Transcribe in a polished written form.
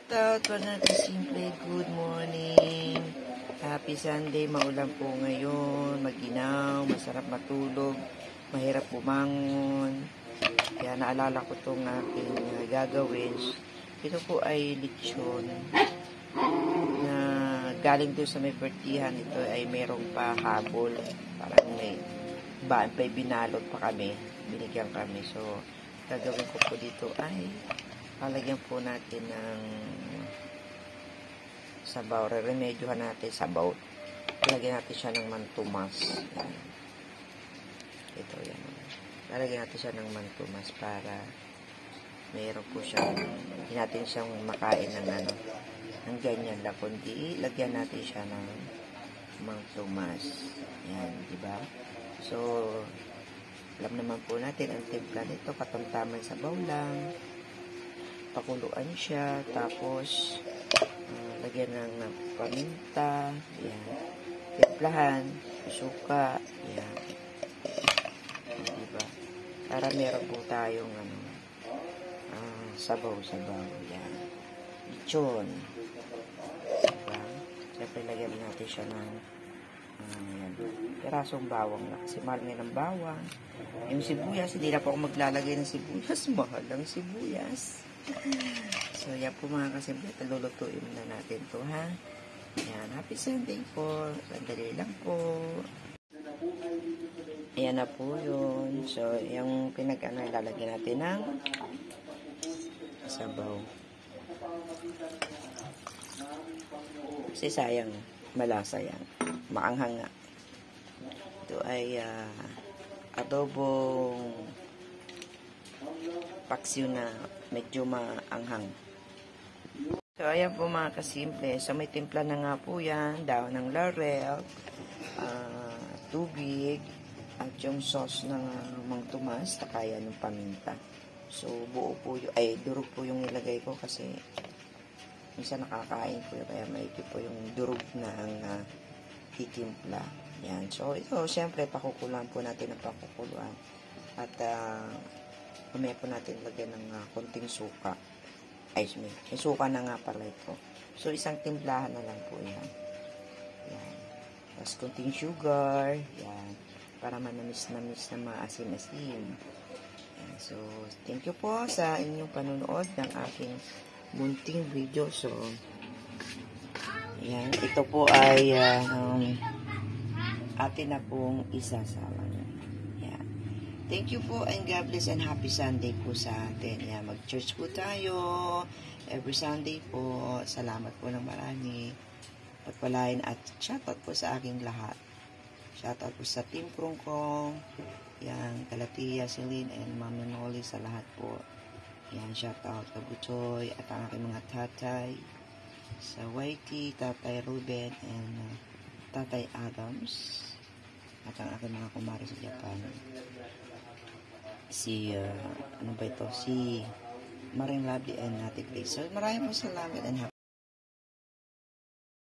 Shoutout po na simple. Good morning. Happy Sunday. Maulan po ngayon. Maginaw. Masarap matulog. Mahirap bumangon. Kaya naalala ko itong aking gagawin. Ito po ay lechon na galing doon sa may pertihan. Ito ay merong pa habol. Parang may binalot pa kami. Binigyan kami. So, gagawin ko po dito ay palagyan po natin ng sabaw. Re-remedyohan natin sabaw. Lalagyan natin siya ng mantumas. Yan. Ito yan. Lalagyan natin siya ng mantumas para mayroon po siyang, hindi natin siyang makain ng ng ganyan lang. Kundi, lagyan natin siya ng mantumas. Yan, diba? So, alam naman po natin ang timpla nito, katamtaman sabaw lang. Pakuluan siya, tapos lagyan ng paminta, yan, timplahan, suka, yan, diba? Para meron po tayong sabaw-sabaw, yan, lechon, diba? Siyempre lagyan natin siya ng yan, pirasong bawang na, kasi mahal nga ng bawang. Yung sibuyas, hindi na po ako maglalagay ng sibuyas, mahal ang sibuyas. So, yan po mga kasimple, lulutuin na natin to, ha? Yan, happy Sunday po. Sandali lang po. Ayan na po yun. So, yung lalagyan natin ng sabaw. Kasi sayang, malasa yan. Maanghang nga. Ito ay adobong paksiw na medyo maanghang. So, ayan po mga kasimple. So, may timpla na nga po yan. Daon ng laurel, tubig, at yung sauce ng mantumas, takaya ng paminta. So, buo po yung, durog po yung nilagay ko kasi minsan nakakain po yun. Kaya maikip po yung durog na ang titimpla. Yan. So, ito, syempre, pakukuluan po natin ang pakukuluan. At, mamaya po natin lagyan ng konting suka. Ay, may suka na nga pala ito. So, isang timplahan na lang po yan. Yan. Tapos, konting sugar. Yan. Para manamis-namis na maasim-asim. Yan. So, thank you po sa inyong panunood ng aking munting video. So, yan. Ito po ay atin na pong isasawa. Thank you po and God bless and happy Sunday po sa atin. Yan, mag-church po tayo every Sunday po. Salamat po ng marami. Pagpalain at shoutout po sa aking lahat. Shoutout po sa Team Prongkong. Yan, Kalatia, Celine, and Mama Noli sa lahat po. Yan, shoutout Kabutoy at ang aking mga tatay. Sa YT, Tatay Ruben, and Tatay Adams. At ang aking mga kumari sa Japan. Si Maring Lovely and Nati Place. So, maraming po salamat and happy